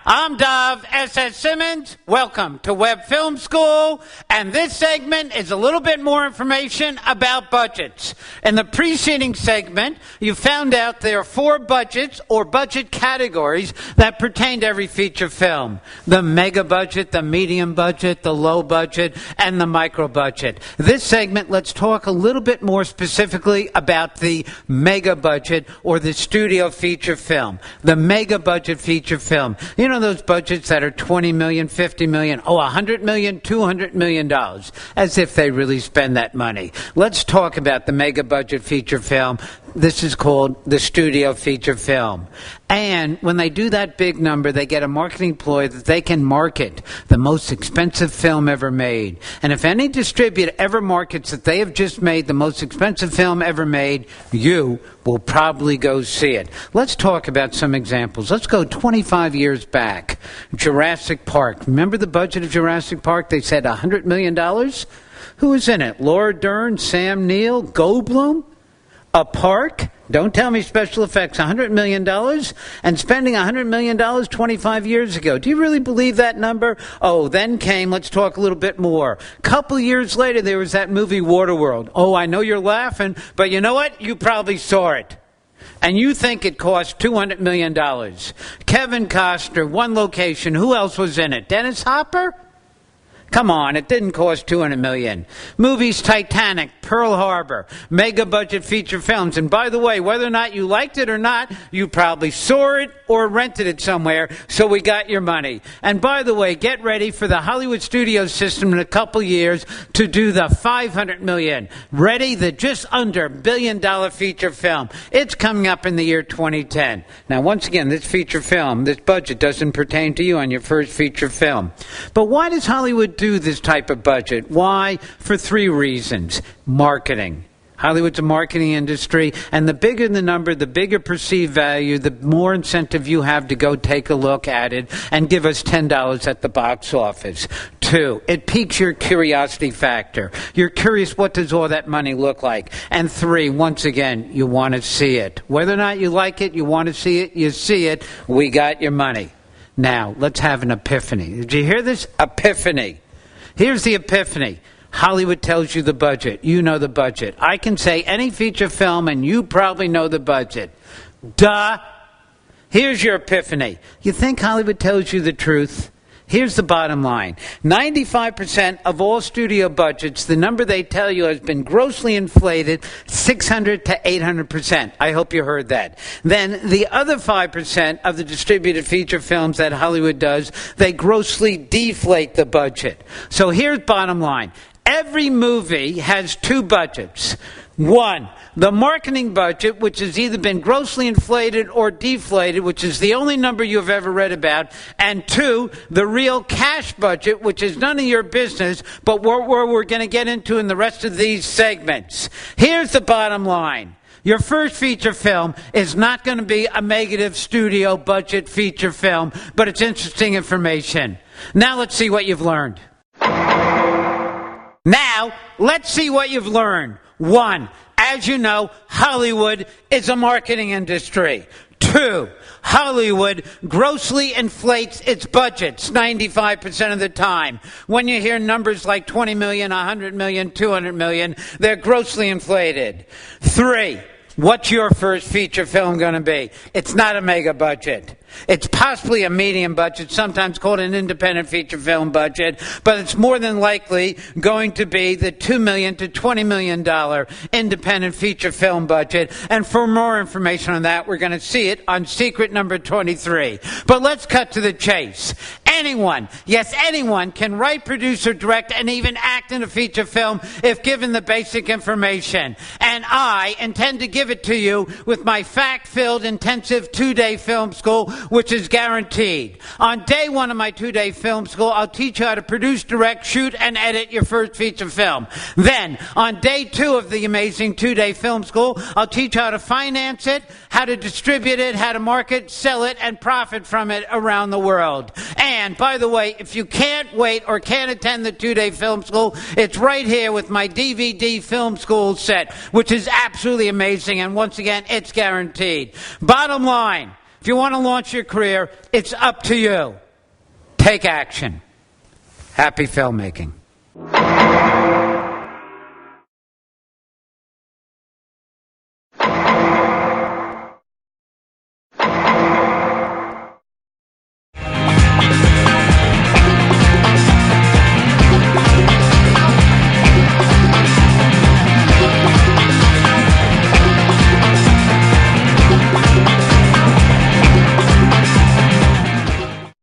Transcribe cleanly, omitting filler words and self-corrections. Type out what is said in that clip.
I'm WFS Simmons. Welcome to Web Film School. And this segment is a little bit more information about budgets. In the preceding segment, you found out there are 4 budgets or budget categories that pertain to every feature film. The mega budget, the medium budget, the low budget, and the micro budget. This segment, let's talk a little bit more specifically about the mega budget or the studio feature film. The mega budget feature film. You know those budgets that are $20 million, $50 million, $100 million, $200 million, as if they really spend that money. Let's talk about the mega budget feature film. This is called the studio feature film. And when they do that big number, they get a marketing ploy that they can market the most expensive film ever made. And if any distributor ever markets that they have just made the most expensive film ever made, you will probably go see it. Let's talk about some examples. Let's go 25 years back. Jurassic Park. Remember the budget of Jurassic Park? They said $100 million? Who was in it? Laura Dern, Sam Neill, Goldblum? A park? Don't tell me special effects. $100 million? And spending $100 million 25 years ago. Do you really believe that number? Oh, then came, let's talk a little bit more. Couple years later, there was that movie Waterworld. Oh, I know you're laughing, but you know what? You probably saw it. And you think it cost $200 million. Kevin Costner, one location. Who else was in it? Dennis Hopper? Come on, it didn't cost $200 million. Movies Titanic, Pearl Harbor, mega budget feature films. And by the way, whether or not you liked it or not, you probably saw it or rented it somewhere, so we got your money. And by the way, get ready for the Hollywood studio system in a couple years to do the $500 million. Ready? The just under $1 billion feature film. It's coming up in the year 2010. Now, once again, this feature film, this budget doesn't pertain to you on your first feature film. But why does Hollywood do this type of budget? Why? For 3 reasons. Marketing. Hollywood's a marketing industry, and the bigger the number, the bigger perceived value, the more incentive you have to go take a look at it and give us $10 at the box office. 2, it piques your curiosity factor. You're curious, what does all that money look like? And 3, once again, you want to see it. Whether or not you like it, you want to see it, you see it, we got your money. Now, let's have an epiphany. Did you hear this? Epiphany. Here's the epiphany. Hollywood tells you the budget. You know the budget. I can say any feature film and you probably know the budget. Duh. Here's your epiphany. You think Hollywood tells you the truth? Here's the bottom line. 95% of all studio budgets, the number they tell you has been grossly inflated 600 to 800%. I hope you heard that. Then the other 5% of the distributed feature films that Hollywood does, they grossly deflate the budget. So here's bottom line. Every movie has 2 budgets. 1, the marketing budget, which has either been grossly inflated or deflated, which is the only number you've ever read about. And 2, the real cash budget, which is none of your business, but what we're going to get into in the rest of these segments. Here's the bottom line. Your first feature film is not going to be a negative studio budget feature film, but it's interesting information. Now let's see what you've learned. Now, let's see what you've learned. 1, as you know, Hollywood is a marketing industry. 2, Hollywood grossly inflates its budgets 95% of the time. When you hear numbers like 20 million, 100 million, 200 million, they're grossly inflated. 3, what's your first feature film going to be? It's not a mega budget. It's possibly a medium budget, sometimes called an independent feature film budget, but it's more than likely going to be the $2 million to $20 million independent feature film budget. And for more information on that, we're going to see it on secret number 23. But let's cut to the chase. Anyone, yes, anyone can write, produce, or direct, and even act in a feature film if given the basic information. And I intend to give it to you with my fact-filled, intensive 2-day film school, which is guaranteed. On day 1 of my 2-day film school, I'll teach you how to produce, direct, shoot, and edit your first feature film. Then, on day 2 of the amazing 2-day film school, I'll teach you how to finance it, how to distribute it, how to market, sell it, and profit from it around the world. And, by the way, if you can't wait or can't attend the 2-day film school, it's right here with my DVD film school set, which is absolutely amazing, and once again, it's guaranteed. Bottom line, If you want to launch your career, it's up to you. Take action. Happy filmmaking.